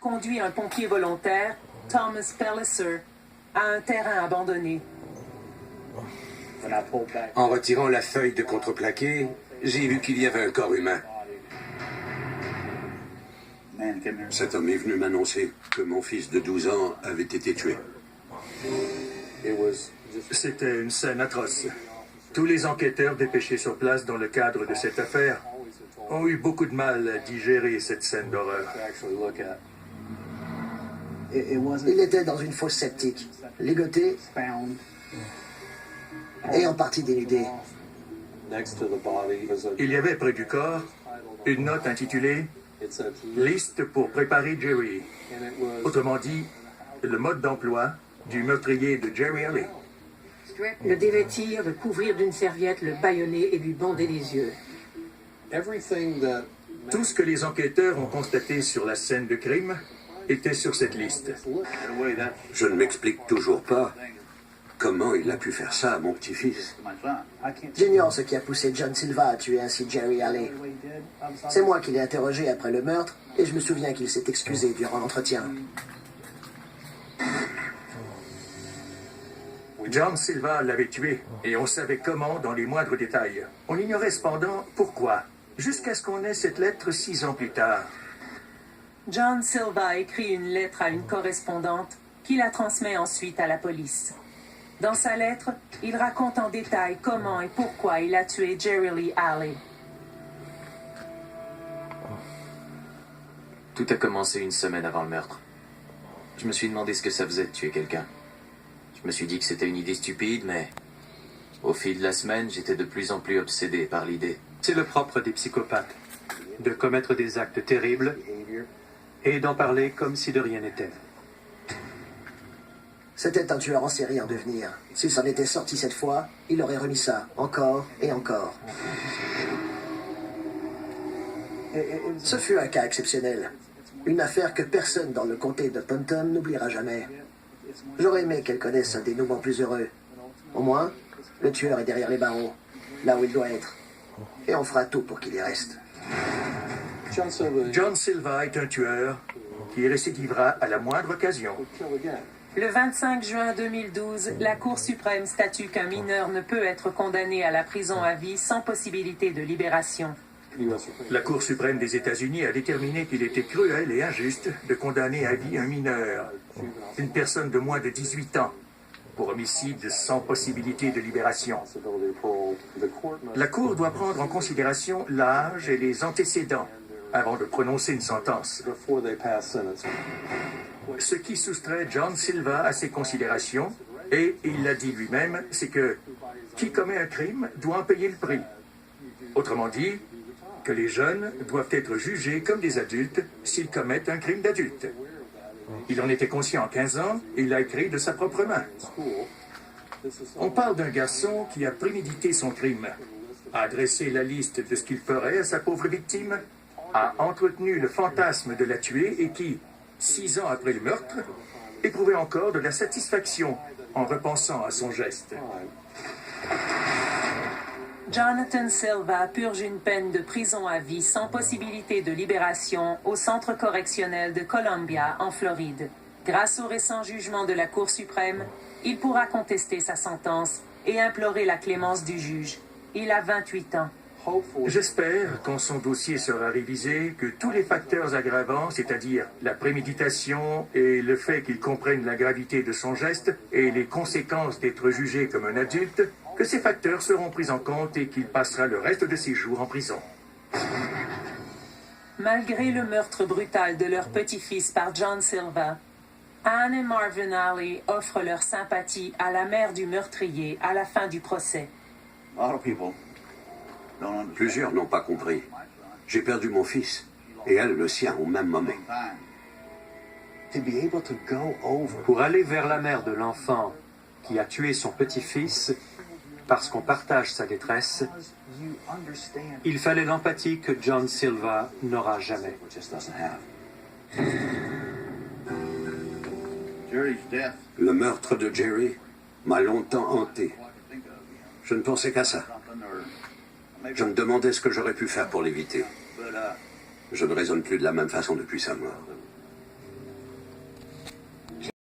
Conduit un pompier volontaire, Thomas Pellicer, à un terrain abandonné. En retirant la feuille de contreplaqué, j'ai vu qu'il y avait un corps humain. Cet homme est venu m'annoncer que mon fils de 12 ans avait été tué. C'était une scène atroce. Tous les enquêteurs dépêchés sur place dans le cadre de cette affaire ont eu beaucoup de mal à digérer cette scène d'horreur. Il était dans une fosse septique, ligoté et en partie dénudé. Il y avait près du corps une note intitulée « Liste pour préparer Jerry ». Autrement dit, le mode d'emploi du meurtrier de Jerry Alley. Le dévêtir, le couvrir d'une serviette, le bâillonner et lui bander les yeux. Tout ce que les enquêteurs ont constaté sur la scène de crime était sur cette liste. Je ne m'explique toujours pas comment il a pu faire ça à mon petit-fils. J'ignore ce qui a poussé John Silva à tuer ainsi Jerry Alley. C'est moi qui l'ai interrogé après le meurtre et je me souviens qu'il s'est excusé durant l'entretien. John Silva l'avait tué, et on savait comment dans les moindres détails. On ignorait cependant pourquoi, jusqu'à ce qu'on ait cette lettre 6 ans plus tard. John Silva écrit une lettre à une correspondante qui la transmet ensuite à la police. Dans sa lettre, il raconte en détail comment et pourquoi il a tué Jerry Lee Alley. Tout a commencé une semaine avant le meurtre. Je me suis demandé ce que ça faisait de tuer quelqu'un. Je me suis dit que c'était une idée stupide, mais au fil de la semaine, j'étais de plus en plus obsédé par l'idée. C'est le propre des psychopathes, de commettre des actes terribles et d'en parler comme si de rien n'était. C'était un tueur en série en devenir. S'il s'en était sorti cette fois, il aurait remis ça, encore et encore. Ce fut un cas exceptionnel. Une affaire que personne dans le comté de Ponton n'oubliera jamais. J'aurais aimé qu'elle connaisse un dénouement plus heureux. Au moins, le tueur est derrière les barreaux, là où il doit être. Et on fera tout pour qu'il y reste. John Silva est un tueur qui récidivera à la moindre occasion. Le 25 juin 2012, la Cour suprême statue qu'un mineur ne peut être condamné à la prison à vie sans possibilité de libération. La Cour suprême des États-Unis a déterminé qu'il était cruel et injuste de condamner à vie un mineur, une personne de moins de 18 ans, pour homicide sans possibilité de libération. La Cour doit prendre en considération l'âge et les antécédents avant de prononcer une sentence. Ce qui soustrait John Silva à ces considérations, et il l'a dit lui-même, c'est que qui commet un crime doit en payer le prix. Autrement dit, que les jeunes doivent être jugés comme des adultes s'ils commettent un crime d'adulte. Il en était conscient à 15 ans et il l'a écrit de sa propre main. On parle d'un garçon qui a prémédité son crime, a dressé la liste de ce qu'il ferait à sa pauvre victime, a entretenu le fantasme de la tuer et qui, 6 ans après le meurtre, éprouvait encore de la satisfaction en repensant à son geste. Jonathan Silva purge une peine de prison à vie sans possibilité de libération au centre correctionnel de Columbia, en Floride. Grâce au récent jugement de la Cour suprême, il pourra contester sa sentence et implorer la clémence du juge. Il a 28 ans. J'espère, quand son dossier sera révisé, que tous les facteurs aggravants, c'est-à-dire la préméditation et le fait qu'il comprenne la gravité de son geste et les conséquences d'être jugé comme un adulte, que ces facteurs seront pris en compte et qu'il passera le reste de ses jours en prison. Malgré le meurtre brutal de leur petit-fils par John Silva, Anne et Marvin Alley offrent leur sympathie à la mère du meurtrier à la fin du procès. Plusieurs n'ont pas compris. J'ai perdu mon fils, et elle le sien au même moment. Pour aller vers la mère de l'enfant qui a tué son petit-fils, parce qu'on partage sa détresse, il fallait l'empathie que John Silva n'aura jamais. Le meurtre de Jerry m'a longtemps hanté. Je ne pensais qu'à ça. Je me demandais ce que j'aurais pu faire pour l'éviter. Je ne raisonne plus de la même façon depuis sa mort.